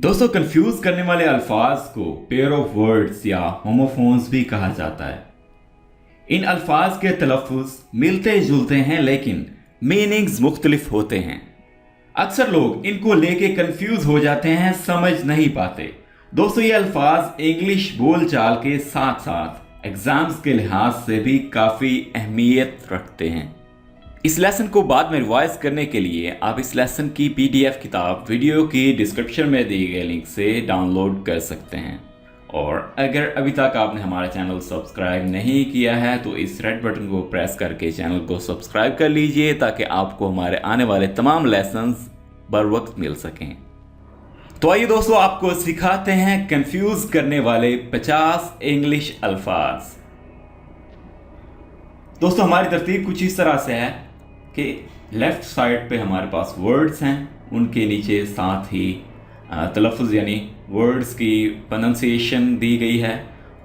दोस्तों, कंफ्यूज करने वाले अल्फाज को पेयर ऑफ वर्ड्स या होमोफोन्स भी कहा जाता है। इन अल्फाज के तलफ़ुज़ मिलते जुलते हैं लेकिन मीनिंग्स मुख्तलिफ होते हैं। अक्सर लोग इनको लेके कंफ्यूज हो जाते हैं, समझ नहीं पाते। दोस्तों, ये अल्फाज इंग्लिश बोलचाल के साथ साथ एग्जाम्स के लिहाज से भी काफ़ी अहमियत रखते हैं। इस लेसन को बाद में रिवाइज करने के लिए आप इस लेसन की PDF किताब वीडियो की डिस्क्रिप्शन में दिए गए लिंक से डाउनलोड कर सकते हैं। और अगर अभी तक आपने हमारा चैनल सब्सक्राइब नहीं किया है तो इस रेड बटन को प्रेस करके चैनल को सब्सक्राइब कर लीजिए ताकि आपको हमारे आने वाले तमाम लेसन्स बर वक्त मिल सकें। तो आइए दोस्तों, आपको सिखाते हैं कंफ्यूज करने वाले 50 इंग्लिश अल्फाज। दोस्तों, हमारी तरतीब कुछ इस तरह से है कि लेफ़्ट साइड पे हमारे पास वर्ड्स हैं, उनके नीचे साथ ही तलफ़ुज़ यानी वर्ड्स की प्रोनंसिएशन दी गई है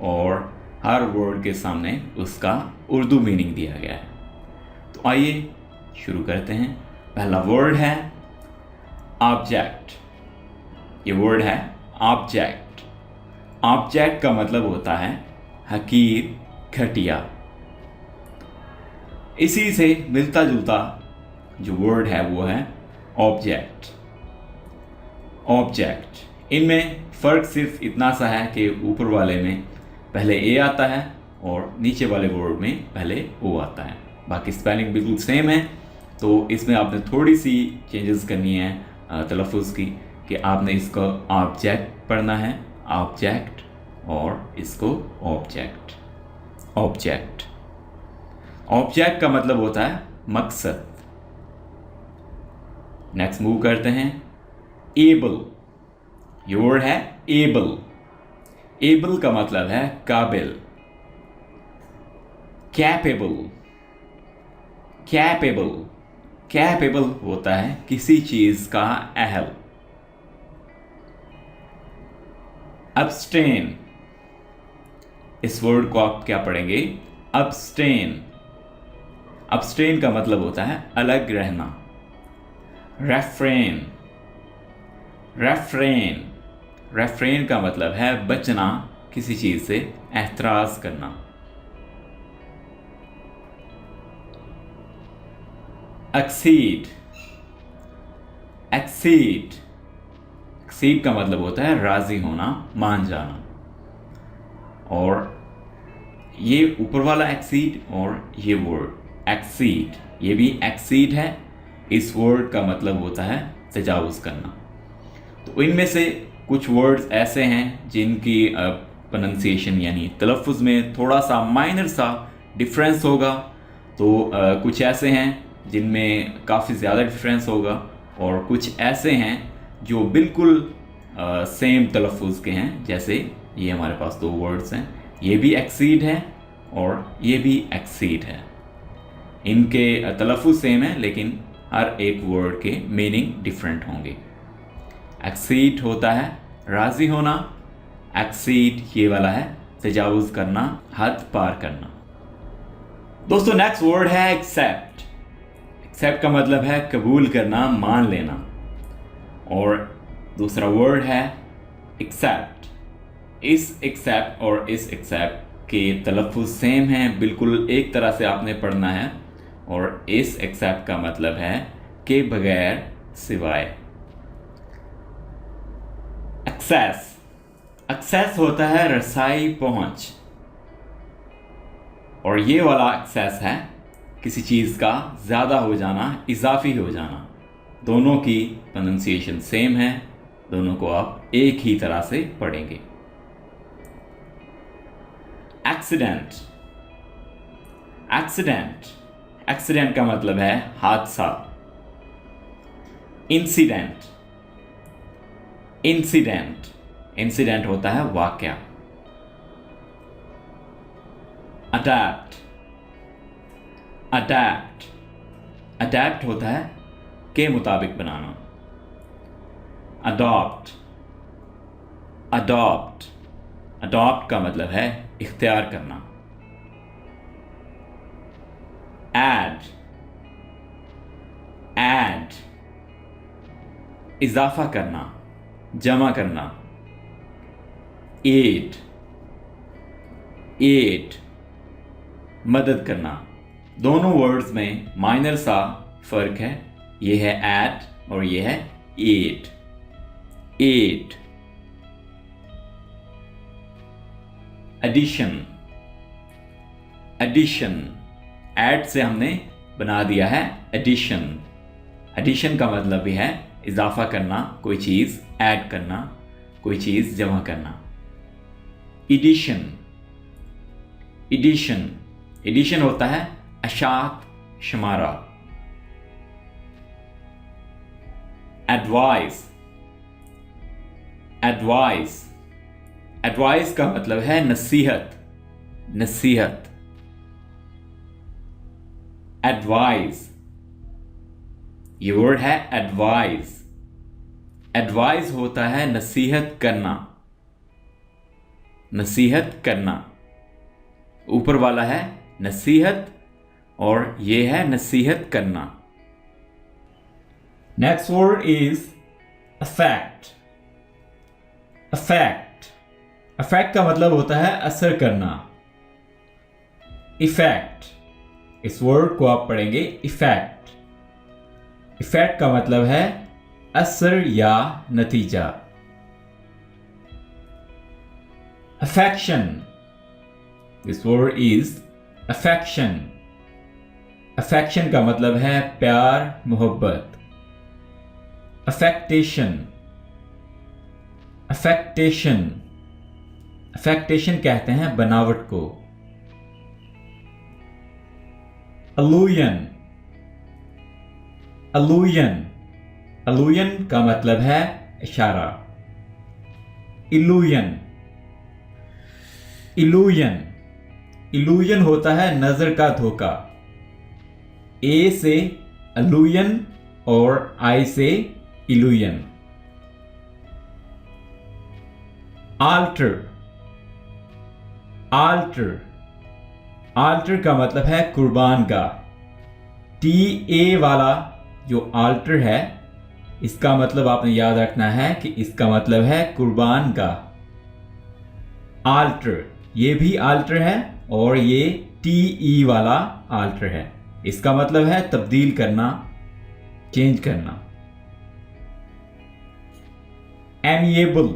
और हर वर्ड के सामने उसका उर्दू मीनिंग दिया गया है। तो आइए शुरू करते हैं। पहला वर्ड है ऑब्जेक्ट। ये वर्ड है ऑब्जेक्ट। ऑब्जेक्ट का मतलब होता है हकीर, घटिया। इसी से मिलता जुलता जो वर्ड है वो है ऑब्जेक्ट। ऑब्जेक्ट इनमें फ़र्क सिर्फ इतना सा है कि ऊपर वाले में पहले ए आता है और नीचे वाले वर्ड में पहले ओ आता है। बाकी स्पेलिंग बिल्कुल सेम है। तो इसमें आपने थोड़ी सी चेंजेस करनी है तलफ़ुज़ की कि आपने इसको ऑब्जेक्ट पढ़ना है, ऑब्जेक्ट, और इसको ऑब्जेक्ट। ऑब्जेक्ट ऑब्जेक्ट का मतलब होता है मकसद। नेक्स्ट मूव करते हैं एबल। ये वर्ड है एबल। एबल का मतलब है काबिल। कैपेबल। कैपेबल कैपेबल होता है किसी चीज का अहल। अब्स्टेन। इस वर्ड को आप क्या पढ़ेंगे? अब्स्टेन। अब्स्टेन का मतलब होता है अलग रहना। रेफ्रेन। रेफ्रेन रेफ्रेन का मतलब है बचना, किसी चीज से एतराज करना। एक्सीड। एक्सीड एक्सीड का मतलब होता है राजी होना, मान जाना। और ये ऊपर वाला एक्सीड और ये वर्ड एक्सीड, ये भी एक्सीड है। इस वर्ड का मतलब होता है तजावुज़ करना। तो इनमें से कुछ वर्ड्स ऐसे हैं जिनकी प्रोनंसिएशन यानी तलफ़ुज़ में थोड़ा सा माइनर सा डिफरेंस होगा। तो कुछ ऐसे हैं जिनमें काफ़ी ज़्यादा डिफरेंस होगा और कुछ ऐसे हैं जो बिल्कुल सेम तलफ़ुज़ के हैं। जैसे ये हमारे पास दो वर्ड्स हैं, ये भी एक्सीड है और ये भी एक्सीड है। इनके तलफ़ुज़ सेम है लेकिन हर एक वर्ड के मीनिंग डिफरेंट होंगे। एक्सीड होता है राज़ी होना, एक्सीड ये वाला है तजावुज़ करना, हद पार करना। दोस्तों, नेक्स्ट वर्ड है एक्सेप्ट। एक्सेप्ट का मतलब है कबूल करना, मान लेना। और दूसरा वर्ड है एक्सेप्ट। इस एक्सेप्ट और इस एक्सेप्ट के तलफ़ुज़ सेम हैं, बिल्कुल एक तरह से आपने पढ़ना है। और इस एक्सेप्ट का मतलब है के बगैर, सिवाय। एक्सेस। एक्सेस होता है रसाई, पहुंच। और ये वाला एक्सेस है किसी चीज़ का ज़्यादा हो जाना, इजाफी हो जाना। दोनों की प्रोनंसिएशन सेम है, दोनों को आप एक ही तरह से पढ़ेंगे। एक्सीडेंट। एक्सीडेंट एक्सीडेंट का मतलब है हादसा। इंसिडेंट। इंसिडेंट इंसिडेंट होता है वाकया। अडैप्ट। अडैप्ट अडैप्ट होता है के मुताबिक बनाना। अडॉप्ट। अडॉप्ट अडॉप्ट का मतलब है इख्तियार करना। ऐड। ऐड इजाफा करना, जमा करना, एड, एड, मदद करना। दोनों वर्ड्स में माइनर सा फर्क है, ये है एड और ये है add, add. Addition, addition, add से हमने बना दिया है एडिशन। एडिशन का मतलब भी है इजाफा करना, कोई चीज ऐड करना, कोई चीज जमा करना। एडिशन, एडिशन, एडिशन होता है अशात शुमारा। एडवाइस, एडवाइस, एडवाइस का मतलब है नसीहत, नसीहत। एडवाइस, ये वर्ड है एडवाइस। एडवाइस होता है नसीहत करना, नसीहत करना। ऊपर वाला है नसीहत और ये है नसीहत करना। Next word is affect, affect, affect का मतलब होता है असर करना। इफेक्ट, इस वर्ड को आप पढ़ेंगे इफेक्ट। इफेक्ट का मतलब है असर या नतीजा। Affection, this word is affection. Affection का मतलब है प्यार, मोहब्बत। अफेक्टेशन, अफेक्टेशन, अफेक्टेशन कहते हैं बनावट को। अलूयन, अलूयन, अलूयन का मतलब है इशारा। इलूयन, इलूयन, इलूयन होता है नजर का धोखा। ए से अलूयन और आई से इलूयन। आल्टर, आल्टर, आल्टर का मतलब है कुर्बान गाह। टी ए वाला जो आल्टर है, इसका मतलब आपने याद रखना है कि इसका मतलब है कुर्बान गाह। आल्टर, ये भी आल्टर है और ये टी ई वाला आल्टर है। इसका मतलब है तब्दील करना, चेंज करना। एमिएबल,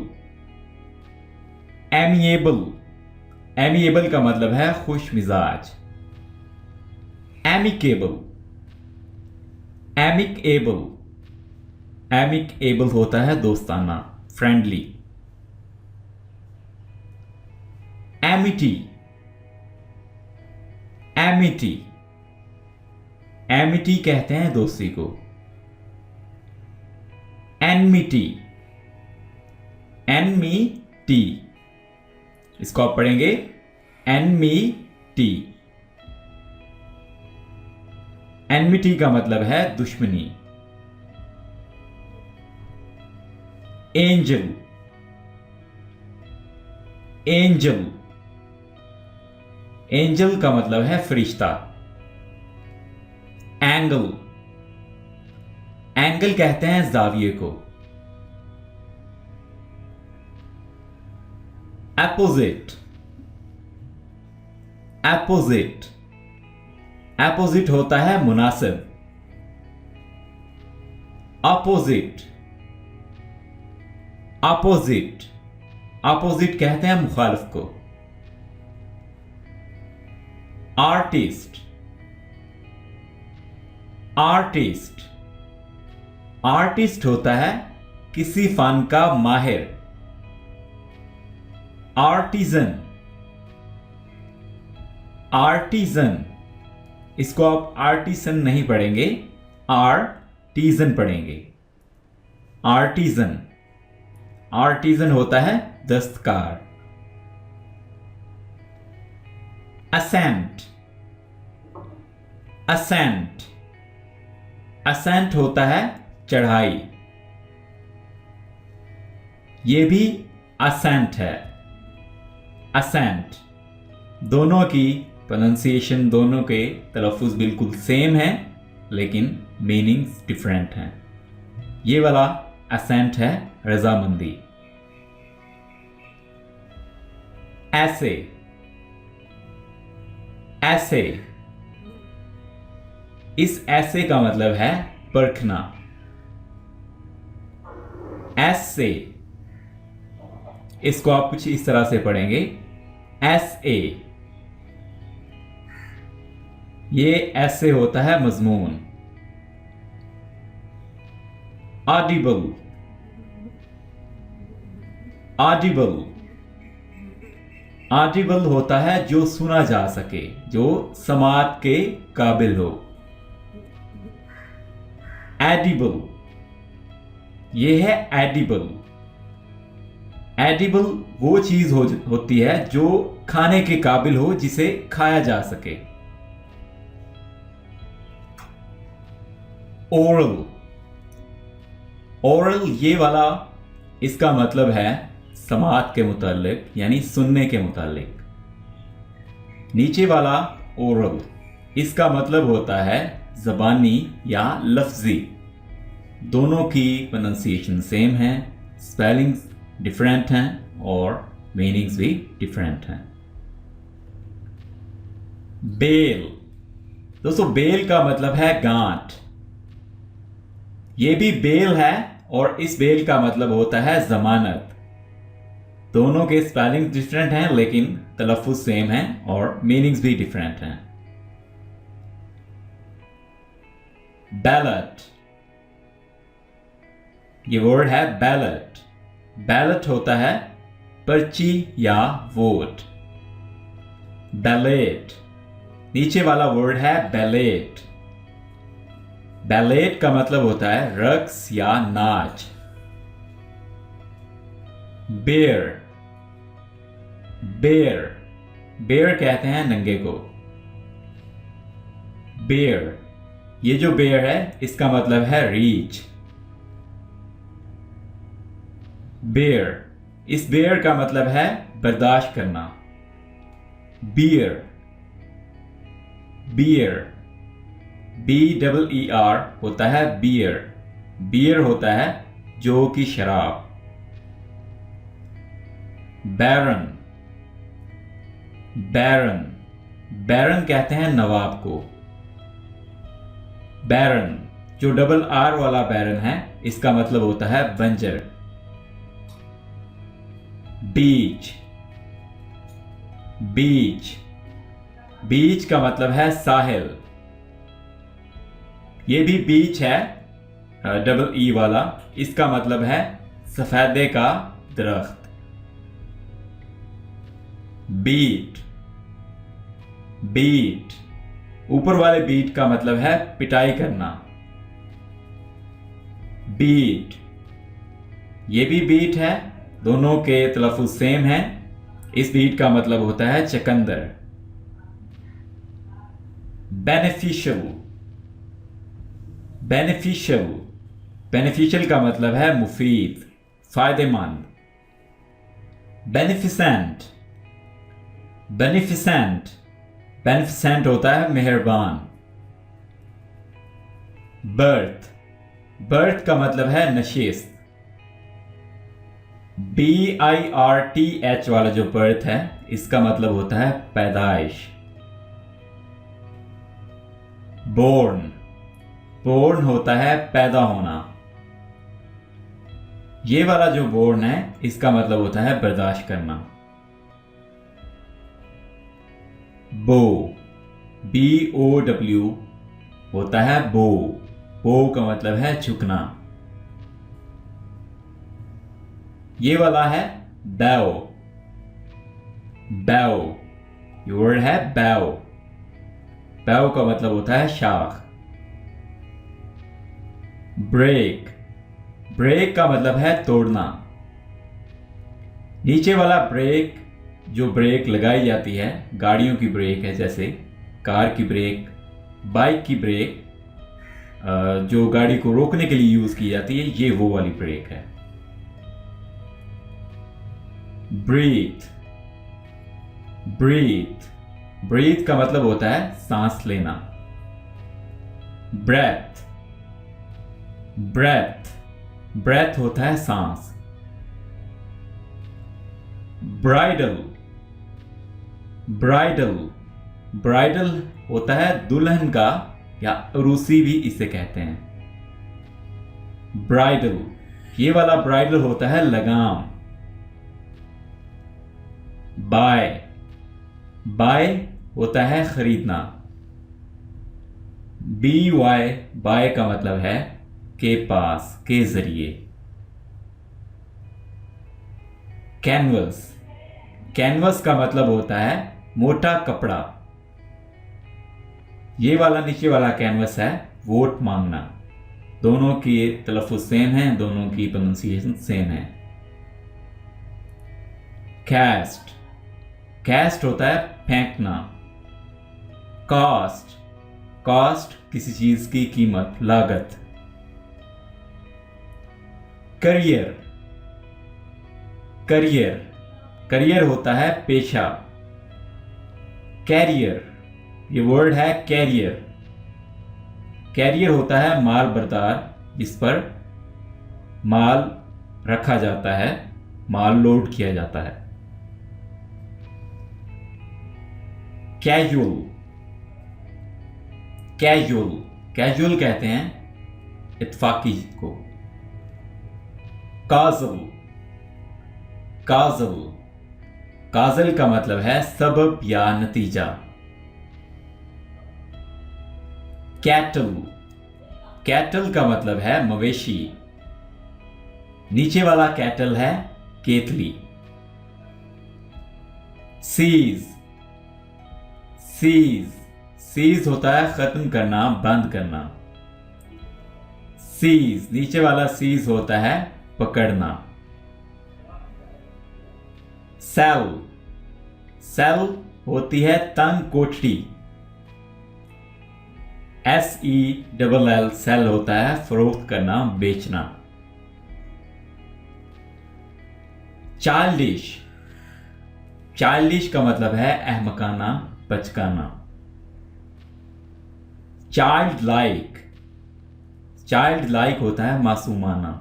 एमिएबल, एमिएबल का मतलब है खुश मिजाज। एमिकेबल, एमिकेबल, एमिकेबल होता है दोस्ताना, फ्रेंडली। एमिटी, एमिटी, एमिटी कहते हैं दोस्ती को। एनमिटी, एनमिटी, इसको आप पढ़ेंगे एनमिटी। एनमिटी का मतलब है दुश्मनी। एंजल, एंजल, एंजल का मतलब है फरिश्ता। एंगल, एंगल कहते हैं जाविये को। एपोजिट, एपोजिट, एपोजिट होता है मुनासिब। अपोजिट, अपोजिट, अपोजिट कहते हैं मुखालिफ को। आर्टिस्ट, आर्टिस्ट, आर्टिस्ट होता है किसी फन का माहिर। आर्टिजन, आर्टिजन, इसको आप आर्टिसन नहीं पढ़ेंगे, आर्टिजन पढ़ेंगे। आर्टिजन, आर्टिजन होता है दस्तकार। असेंट, असेंट, असेंट होता है चढ़ाई। ये भी असेंट है। असेंट, दोनों की प्रोनाउंसिएशन, दोनों के तलफ़ुज़ बिल्कुल सेम है लेकिन मीनिंग्स डिफरेंट हैं। ये वाला असेंट है रजामंदी। ऐसे, ऐसे, इस ऐसे का मतलब है परखना। ऐसे, इसको आप कुछ इस तरह से पढ़ेंगे, ऐसे। ये ऐसे होता है मजमून। ऑडिबल, ऑडिबल, ऑडिबल होता है जो सुना जा सके, जो समाअत के काबिल हो। एडिबल, ये है एडिबल। एडिबल वो चीज होती है जो खाने के काबिल हो, जिसे खाया जा सके। ओरल, ओरल ये वाला, इसका मतलब है समाअत के मुतालिक, यानी सुनने के मुतालिक। नीचे वाला ओरल, इसका मतलब होता है ज़बानी या लफ्जी। दोनों की प्रोनाउंसिएशन सेम है, स्पेलिंग्स डिफरेंट हैं और मीनिंग्स भी डिफरेंट हैं। बेल, दोस्तों बेल का मतलब है गांठ। ये भी बेल है और इस बेल का मतलब होता है जमानत। दोनों के स्पेलिंग डिफरेंट हैं लेकिन तलफ़ुज़ सेम है और मीनिंग्स भी डिफरेंट हैं। बैलेट, ये वर्ड है बैलेट। बैलेट होता है पर्ची या वोट। बैलेट, नीचे वाला वर्ड है बैलेट। बैलेट का मतलब होता है रक्स या नाच। बेयर, बेयर, बेयर कहते हैं नंगे को। बेयर, ये जो बेयर है इसका मतलब है रीच। बेयर, इस बेयर का मतलब है बर्दाश्त करना। बियर, बियर, BEER होता है बियर। बियर होता है जो कि शराब। बैरन, बैरन, बैरन कहते हैं नवाब को। बैरन, जो RR वाला बैरन है इसका मतलब होता है बंजर। बीच, बीच, बीच का मतलब है साहिल। ये भी बीच है EE वाला, इसका मतलब है सफेदे का दरख्त। बीट, बीट, ऊपर वाले बीट का मतलब है पिटाई करना। बीट, ये भी बीट है, दोनों के तलफ़ुज़ सेम है। इस बीट का मतलब होता है चकंदर। बेनिफिशियल, बेनिफिशियल, बेनिफिशियल का मतलब है मुफीद, फायदेमंद। बेनिफिसेंट, बेनिफिसेंट, बेनिफिसेंट होता है मेहरबान। बर्थ, बर्थ का मतलब है नशिस्त। BIRTH वाला जो बर्थ है इसका मतलब होता है पैदाइश। बोर्न, बोर्न होता है पैदा होना। ये वाला जो बोर्न है इसका मतलब होता है बर्दाश्त करना। बो, BOW होता है बो। बो का मतलब है झुकना। ये वाला है बैव, बैव, ये वर्ड है बैव। बैव का मतलब होता है शाख। ब्रेक, ब्रेक का मतलब है तोड़ना। नीचे वाला ब्रेक, जो ब्रेक लगाई जाती है, गाड़ियों की ब्रेक है, जैसे कार की ब्रेक, बाइक की ब्रेक, जो गाड़ी को रोकने के लिए यूज की जाती है, ये वो वाली ब्रेक है। ब्रीथ, ब्रीथ, ब्रीथ का मतलब होता है सांस लेना। ब्रेथ, ब्रेथ, ब्रेथ होता है सांस। ब्राइडल, ब्राइडल, ब्राइडल होता है दुल्हन का या अरूसी भी इसे कहते हैं। ब्राइडल, ये वाला ब्राइडल होता है लगाम। बाय, बाय होता है खरीदना। बी वाई, बाय का मतलब है के पास, के जरिए। कैनवस, कैनवस का मतलब होता है मोटा कपड़ा। ये वाला नीचे वाला कैनवस है वोट मांगना। दोनों की तलफ़ुज़ सेम है, दोनों की प्रोनाउंसिएशन सेम है। कैस्ट, कैस्ट होता है फेंकना। कॉस्ट, कॉस्ट किसी चीज की कीमत, लागत। करियर, करियर, करियर होता है पेशा। कैरियर, ये वर्ड है कैरियर। कैरियर होता है माल बर्दार, जिस पर माल रखा जाता है, माल लोड किया जाता है। कैजुअल, कैजुअल, कैजुअल कहते हैं इत्फाकी को। काजल, काजल, काजल का मतलब है सबब या नतीजा। कैटल, कैटल का मतलब है मवेशी। नीचे वाला कैटल है केतली। सीज, सीज, सीज होता है खत्म करना, बंद करना। सीज, नीचे वाला सीज होता है पकड़ना। सेल, सेल होती है तंग कोठरी। SELL, सेल होता है फरोख्त करना, बेचना। चाइल्डिश, चाइल्डिश का मतलब है अहमकाना, बचकाना। चाइल्ड लाइक, चाइल्ड लाइक होता है मासूमाना।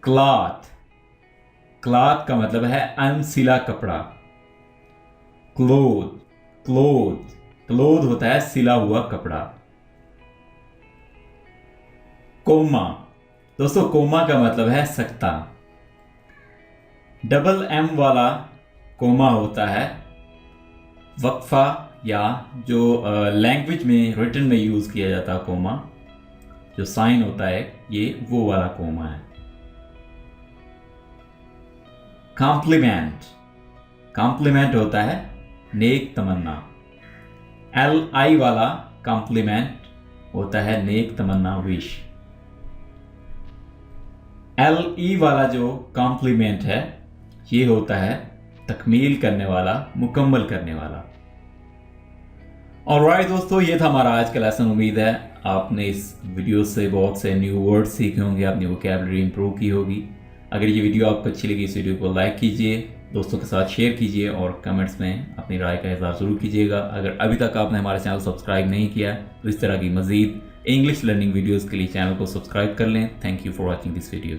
क्लॉथ, क्लॉथ का मतलब है अनसिला कपड़ा। क्लोथ, क्लोथ, क्लोथ होता है सिला हुआ कपड़ा। कोमा, दोस्तों कोमा का मतलब है सकता। डबल M वाला कोमा होता है वक्फा, या जो लैंग्वेज में रिटन में यूज किया जाता है कोमा, जो साइन होता है, ये वो वाला कोमा है। कॉम्प्लीमेंट, कॉम्प्लीमेंट होता है नेक तमन्ना। LI वाला कॉम्प्लीमेंट होता है नेक तमन्ना, विश। LE वाला जो कॉम्प्लीमेंट है ये होता है तकमील करने वाला, मुकम्मल करने वाला। ऑलराइट दोस्तों, ये था हमारा आज का लेसन। उम्मीद है आपने इस वीडियो से बहुत से न्यू वर्ड सीखे होंगे, अपनी वोकैबुलरी इंप्रूव की होगी। अगर ये वीडियो आपको अच्छी लगी, इस वीडियो को लाइक कीजिए, दोस्तों के साथ शेयर कीजिए और कमेंट्स में अपनी राय का इज़हार ज़रूर कीजिएगा। अगर अभी तक आपने हमारे चैनल सब्सक्राइब नहीं किया तो इस तरह की मज़ीद इंग्लिश लर्निंग वीडियोज़ के लिए चैनल को सब्सक्राइब कर लें। Thank you for watching this video.